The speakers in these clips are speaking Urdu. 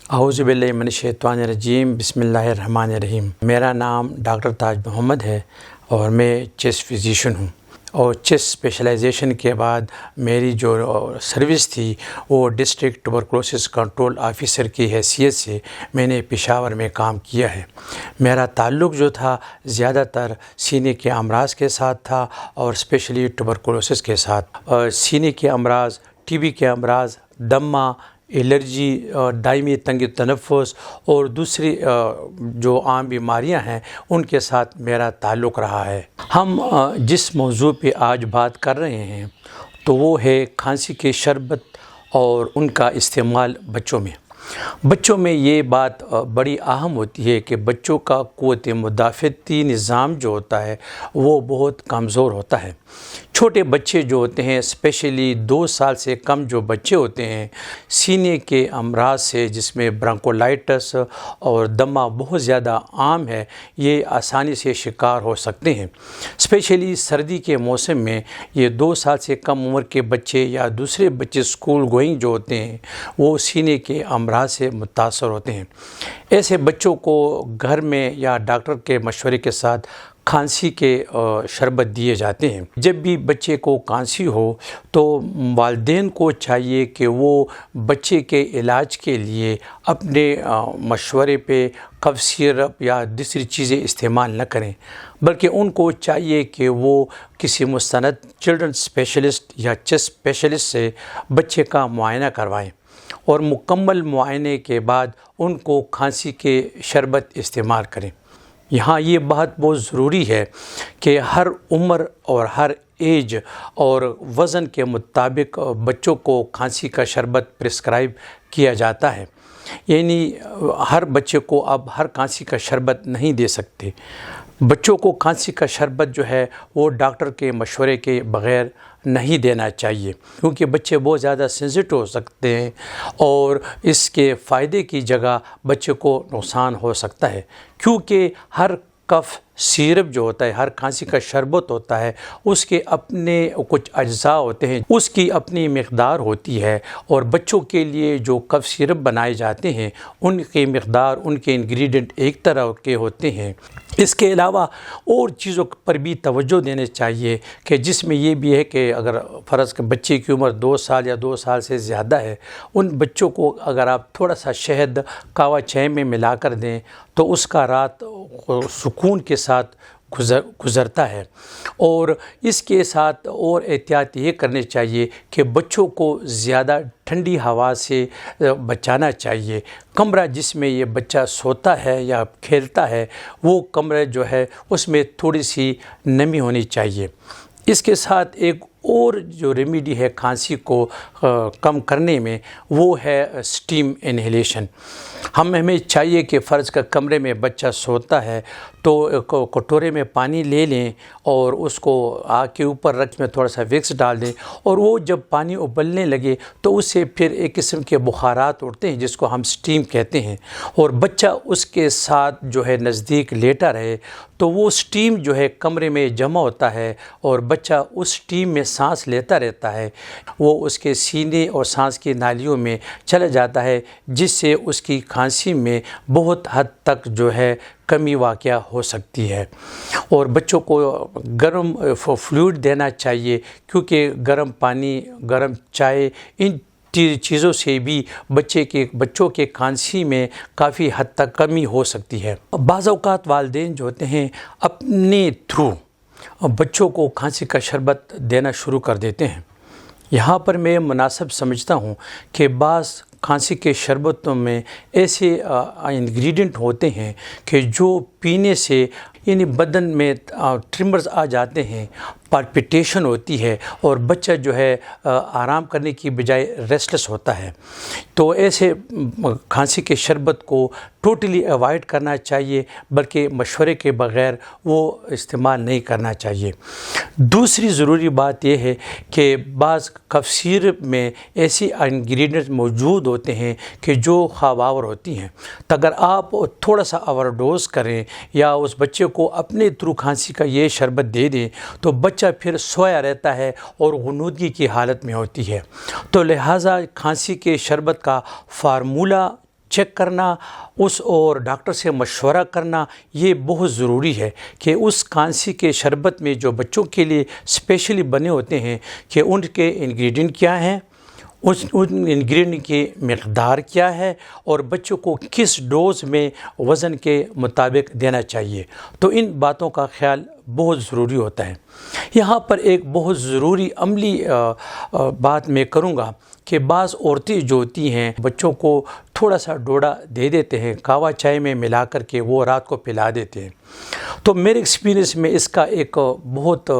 اعوذ باللہ من الشیطان الرجیم، بسم اللہ الرحمن الرحیم۔ میرا نام ڈاکٹر تاج محمد ہے اور میں چیسٹ فزیشین ہوں، اور چیسٹ اسپیشلائزیشن کے بعد میری جو سروس تھی وہ ڈسٹرکٹ ٹوبرکلوسس کنٹرول آفیسر کی حیثیت سے میں نے پشاور میں کام کیا ہے۔ میرا تعلق جو تھا زیادہ تر سینے کے امراض کے ساتھ تھا، اور اسپیشلی ٹوبرکلوسس کے ساتھ۔ سینے کے امراض، ٹی بی کے امراض، دمہ، الرجی، دائمی تنگ تنفس اور دوسری جو عام بیماریاں ہیں ان کے ساتھ میرا تعلق رہا ہے۔ ہم جس موضوع پہ آج بات کر رہے ہیں تو وہ ہے کھانسی کے شربت اور ان کا استعمال بچوں میں۔ بچوں میں یہ بات بڑی اہم ہوتی ہے کہ بچوں کا قوت مدافعتی نظام جو ہوتا ہے وہ بہت کمزور ہوتا ہے۔ چھوٹے بچے جو ہوتے ہیں، اسپیشلی 2 سال سے کم جو بچے ہوتے ہیں، سینے کے امراض سے جس میں برانکولائٹس اور دمہ بہت زیادہ عام ہے، یہ آسانی سے شکار ہو سکتے ہیں۔ اسپیشلی سردی کے موسم میں یہ 2 سال سے کم عمر کے بچے یا دوسرے بچے اسکول گوئنگ جو ہوتے ہیں وہ سینے کے امراض سے متاثر ہوتے ہیں۔ ایسے بچوں کو گھر میں یا ڈاکٹر کے مشورے کے ساتھ کھانسی کے شربت دیے جاتے ہیں۔ جب بھی بچے کو کھانسی ہو تو والدین کو چاہیے کہ وہ بچے کے علاج کے لیے اپنے مشورے پہ کف سیرپ یا دوسری چیزیں استعمال نہ کریں، بلکہ ان کو چاہیے کہ وہ کسی مستند چلڈرن اسپیشلسٹ یا چیسٹ اسپیشلسٹ سے بچے کا معائنہ کروائیں، اور مکمل معائنے کے بعد ان کو کھانسی کے شربت استعمال کریں۔ یہاں یہ بات بہت ضروری ہے کہ ہر عمر اور ہر ایج اور وزن کے مطابق بچوں کو کھانسی کا شربت پرسکرائب کیا جاتا ہے، یعنی ہر بچے کو اب ہر کھانسی کا شربت نہیں دے سکتے۔ بچوں کو کھانسی کا شربت جو ہے وہ ڈاکٹر کے مشورے کے بغیر نہیں دینا چاہیے، کیونکہ بچے بہت زیادہ سینسٹیو ہو سکتے ہیں اور اس کے فائدے کی جگہ بچے کو نقصان ہو سکتا ہے، کیونکہ ہر کف سیرپ جو ہوتا ہے، ہر کھانسی کا شربت ہوتا ہے، اس کے اپنے کچھ اجزاء ہوتے ہیں، اس کی اپنی مقدار ہوتی ہے، اور بچوں کے لیے جو کف سیرپ بنائے جاتے ہیں ان کی مقدار، ان کے انگریڈینٹ ایک طرح کے ہوتے ہیں۔ اس کے علاوہ اور چیزوں پر بھی توجہ دینے چاہیے کہ جس میں یہ بھی ہے کہ اگر فرض کہ بچے کی عمر 2 سال یا 2 سال سے زیادہ ہے، ان بچوں کو اگر آپ تھوڑا سا شہد کہوہ چائے میں ملا کر دیں تو اس کا رات سکون کے ساتھ گزرتا ہے۔ اور اس کے ساتھ اور احتیاط یہ کرنے چاہیے کہ بچوں کو زیادہ ٹھنڈی ہوا سے بچانا چاہیے۔ کمرہ جس میں یہ بچہ سوتا ہے یا کھیلتا ہے وہ کمرہ جو ہے اس میں تھوڑی سی نمی ہونی چاہیے۔ اس کے ساتھ ایک اور جو ریمیڈی ہے کھانسی کو کم کرنے میں وہ ہے سٹیم انہیلیشن۔ ہمیں چاہیے کہ فرض کا کمرے میں بچہ سوتا ہے تو کٹورے میں پانی لے لیں اور اس کو آگ کے اوپر رکھ میں تھوڑا سا وکس ڈال دیں، اور وہ جب پانی ابلنے لگے تو اس سے پھر ایک قسم کے بخارات اٹھتے ہیں جس کو ہم سٹیم کہتے ہیں، اور بچہ اس کے ساتھ جو ہے نزدیک لیٹا رہے تو وہ سٹیم جو ہے کمرے میں جمع ہوتا ہے اور بچہ اس سٹیم میں سانس لیتا رہتا ہے، وہ اس کے سینے اور سانس کی نالیوں میں چلا جاتا ہے، جس سے اس کی کھانسی میں بہت حد تک جو ہے کمی واقع ہو سکتی ہے۔ اور بچوں کو گرم فلوئڈ دینا چاہیے، کیونکہ گرم پانی، گرم چائے، ان چیزوں سے بھی بچوں کے کھانسی میں کافی حد تک کمی ہو سکتی ہے۔ بعض اوقات والدین جو ہوتے ہیں اپنے تھرو بچوں کو کھانسی کا شربت دینا شروع کر دیتے ہیں۔ یہاں پر میں مناسب سمجھتا ہوں کہ بعض کھانسی کے شربتوں میں ایسے انگریڈینٹ ہوتے ہیں کہ جو پینے سے یعنی بدن میں ٹرمرز آ جاتے ہیں، پالپیٹیشن ہوتی ہے، اور بچہ جو ہے آرام کرنے کی بجائے ریسٹلیس ہوتا ہے، تو ایسے کھانسی کے شربت کو ٹوٹلی اوائڈ کرنا چاہیے، بلکہ مشورے کے بغیر وہ استعمال نہیں کرنا چاہیے۔ دوسری ضروری بات یہ ہے کہ بعض کف سیرپ میں ایسی انگریڈینٹس موجود ہوتے ہیں کہ جو خوابآور ہوتی ہیں، تو اگر آپ تھوڑا سا اوور ڈوز کریں یا اس بچے کو اپنے تھرو کھانسی کا یہ شربت دے دیں تو بچہ پھر سویا رہتا ہے اور غنودگی کی حالت میں ہوتی ہے۔ تو لہٰذا کھانسی کے شربت کا فارمولہ چیک کرنا اس اور ڈاکٹر سے مشورہ کرنا یہ بہت ضروری ہے کہ اس کانسی کے شربت میں جو بچوں کے لیے اسپیشلی بنے ہوتے ہیں کہ ان کے انگریڈینٹ کیا ہیں، ان انگریڈینٹ کی مقدار کیا ہے اور بچوں کو کس ڈوز میں وزن کے مطابق دینا چاہیے، تو ان باتوں کا خیال بہت ضروری ہوتا ہے۔ یہاں پر ایک بہت ضروری عملی بات میں کروں گا کہ بعض عورتیں جو ہوتی ہیں بچوں کو تھوڑا سا ڈوڈا دے دیتے ہیں کہوہ چائے میں ملا کر کے، وہ رات کو پلا دیتے ہیں۔ تو میرے ایکسپیرینس میں اس کا ایک بہت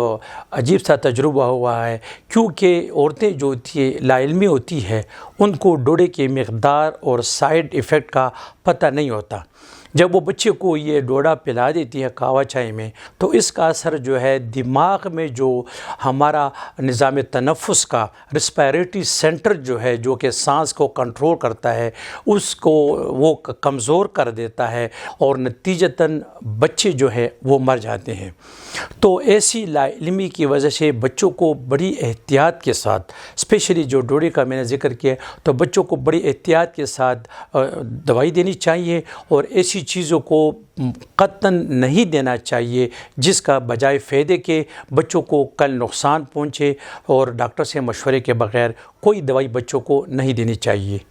عجیب سا تجربہ ہوا ہے، کیونکہ عورتیں جو ہوتی ہیں لا علمی ہوتی ہے، ان کو ڈوڈے کی مقدار اور سائیڈ ایفیکٹ کا پتہ نہیں ہوتا۔ جب وہ بچے کو یہ ڈوڈا پلا دیتی ہے کہوہ چائے میں، تو اس کا اثر جو ہے دماغ میں جو ہمارا نظام تنفس کا ریسپائریٹری سینٹر جو ہے، جو کہ سانس کو کنٹرول کرتا ہے، اس کو وہ کمزور کر دیتا ہے اور نتیجتاً بچے جو ہے وہ مر جاتے ہیں۔ تو ایسی لا علمی کی وجہ سے بچوں کو بڑی احتیاط کے ساتھ، اسپیشلی جو ڈوڈے کا میں نے ذکر کیا، تو بچوں کو بڑی احتیاط کے ساتھ دوائی دینی چاہیے اور ایسی چیزوں کو قطعاً نہیں دینا چاہیے جس کا بجائے فائدے کے بچوں کو کل نقصان پہنچے، اور ڈاکٹر سے مشورے کے بغیر کوئی دوائی بچوں کو نہیں دینی چاہیے۔